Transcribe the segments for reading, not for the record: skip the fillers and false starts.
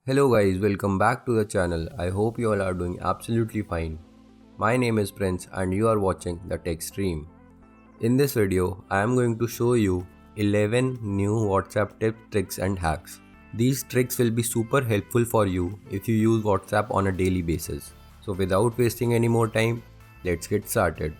Hello guys, welcome back to the channel. I hope you all are doing absolutely fine. My name is Prince and you are watching the Tech Stream. In this video, I am going to show you 11 new WhatsApp tips, tricks and hacks. These tricks will be super helpful for you if you use WhatsApp on a daily basis. So without wasting any more time, let's get started.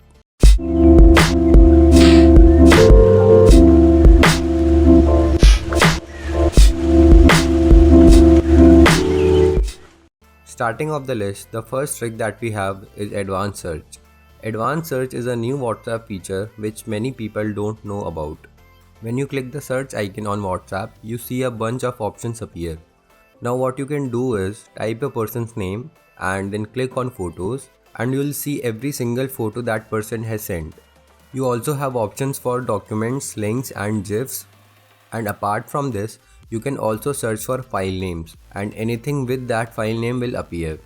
Starting off the list, the first trick that we have is Advanced Search. Advanced Search is a new WhatsApp feature which many people don't know about. When you click the search icon on WhatsApp, you see a bunch of options appear. Now what you can do is type a person's name and then click on photos and you will see every single photo that person has sent. You also have options for documents, links and GIFs, and apart from this, you can also search for file names and anything with that file name will appear.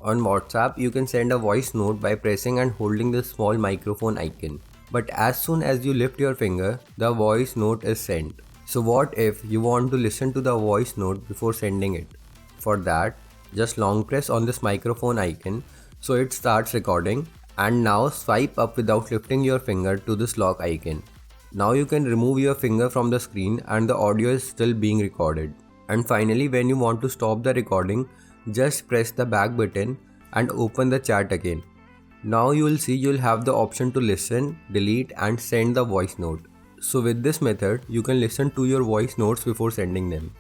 On WhatsApp, you can send a voice note by pressing and holding the small microphone icon. But as soon as you lift your finger, the voice note is sent. So what if you want to listen to the voice note before sending it? For that, just long press on this microphone icon so it starts recording, and now swipe up without lifting your finger to this lock icon. Now you can remove your finger from the screen and the audio is still being recorded. And finally, when you want to stop the recording, just press the back button and open the chat again. Now you will see you'll have the option to listen, delete and send the voice note. So with this method, you can listen to your voice notes before sending them.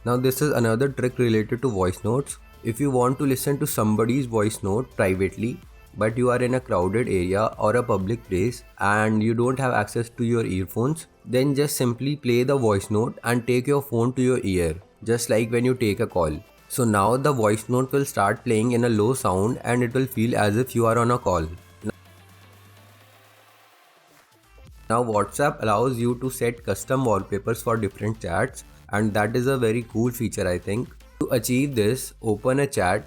Now this is another trick related to voice notes. If you want to listen to somebody's voice note privately, but you are in a crowded area or a public place and you don't have access to your earphones, then just simply play the voice note and take your phone to your ear, just like when you take a call. So now the voice note will start playing in a low sound and it will feel as if you are on a call. Now WhatsApp allows you to set custom wallpapers for different chats, and that is a very cool feature I think. To achieve this, open a chat,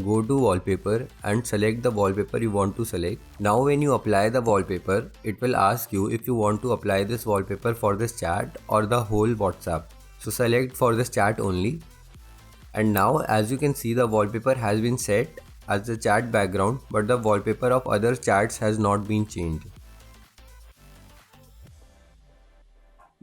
go to wallpaper and select the wallpaper you want to select. Now when you apply the wallpaper, it will ask you if you want to apply this wallpaper for this chat or the whole WhatsApp. So select for this chat only. And now as you can see, the wallpaper has been set as the chat background, but the wallpaper of other chats has not been changed.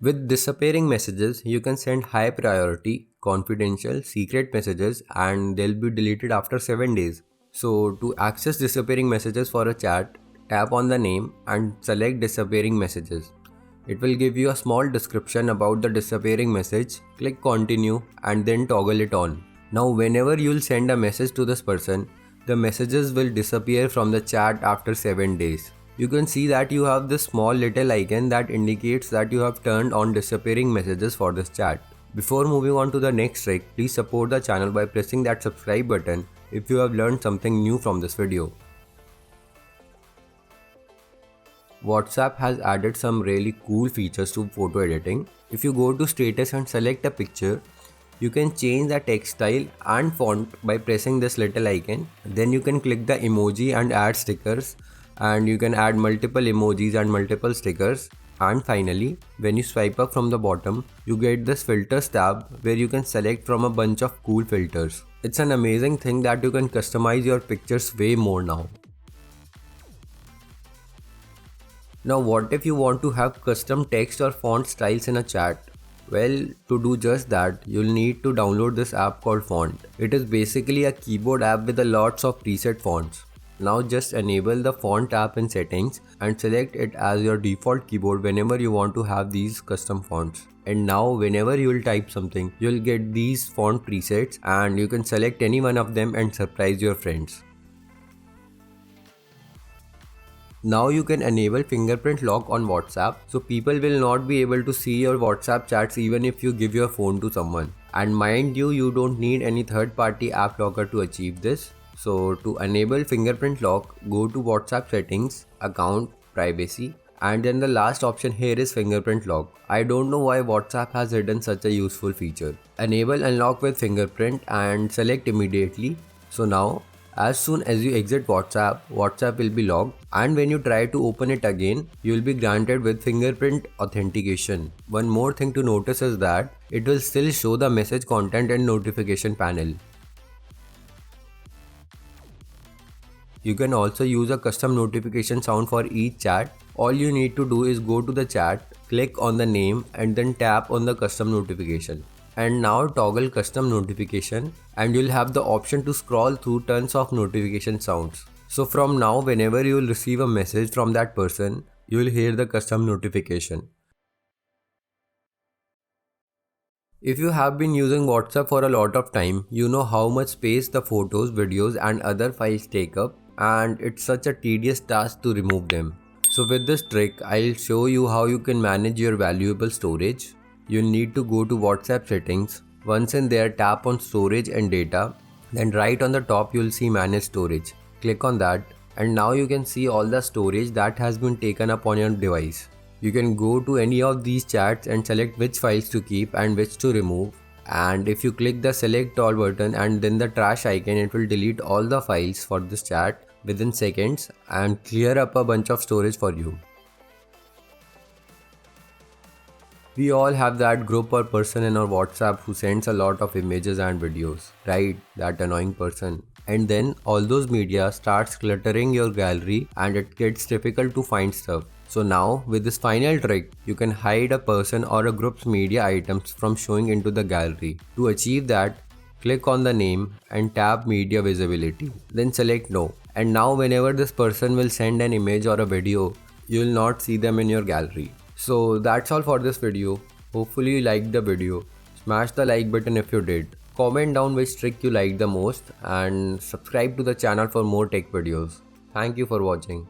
With disappearing messages, you can send high priority, confidential, secret messages and they'll be deleted after 7 days. So to access disappearing messages for a chat, tap on the name and select disappearing messages. It will give you a small description about the disappearing message, click continue and then toggle it on. Now whenever you'll send a message to this person, the messages will disappear from the chat after 7 days. You can see that you have this small little icon that indicates that you have turned on disappearing messages for this chat. Before moving on to the next trick, please support the channel by pressing that subscribe button if you have learned something new from this video. WhatsApp has added some really cool features to photo editing. If you go to status and select a picture, you can change the text style and font by pressing this little icon. Then you can click the emoji and add stickers, and you can add multiple emojis and multiple stickers. And finally, when you swipe up from the bottom, you get this filters tab where you can select from a bunch of cool filters. It's an amazing thing that you can customize your pictures way more now. Now what if you want to have custom text or font styles in a chat? Well, to do just that, you'll need to download this app called Font. It is basically a keyboard app with a lots of preset fonts. Now just enable the font app in settings and select it as your default keyboard whenever you want to have these custom fonts. And now whenever you will type something, you'll get these font presets and you can select any one of them and surprise your friends. Now you can enable fingerprint lock on WhatsApp, so people will not be able to see your WhatsApp chats even if you give your phone to someone. And mind you, you don't need any third-party app locker to achieve this. So to enable fingerprint lock, go to WhatsApp settings, account, privacy, and then the last option here is fingerprint lock. I don't know why WhatsApp has hidden such a useful feature. Enable unlock with fingerprint and select immediately. So now As soon as you exit WhatsApp, WhatsApp will be locked, and when you try to open it again, you will be granted with fingerprint authentication. One more thing to notice is that it will still show the message content and notification panel. You can also use a custom notification sound for each chat. All you need to do is go to the chat, click on the name and then tap on the custom notification. And now toggle custom notification and you'll have the option to scroll through tons of notification sounds. So from now, whenever you will receive a message from that person, you will hear the custom notification. If you have been using WhatsApp for a lot of time, you know how much space the photos, videos and other files take up, and it's such a tedious task to remove them. So with this trick, I'll show you how you can manage your valuable storage. You'll need to go to WhatsApp settings. Once in there, tap on storage and data. Then right on the top, you'll see manage storage. Click on that and now you can see all the storage that has been taken up on your device. You can go to any of these chats and select which files to keep and which to remove. And if you click the select all button and then the trash icon, it will delete all the files for this chat within seconds and clear up a bunch of storage for you. We all have that group or person in our WhatsApp who sends a lot of images and videos, right? That annoying person. And then all those media starts cluttering your gallery and it gets difficult to find stuff. So now with this final trick, you can hide a person or a group's media items from showing into the gallery. To achieve that, click on the name and tap media visibility. Then select no. And now whenever this person will send an image or a video, you will not see them in your gallery. So that's all for this video. Hopefully you liked the video. Smash the like button if you did. Comment down which trick you liked the most and subscribe to the channel for more tech videos. Thank you for watching.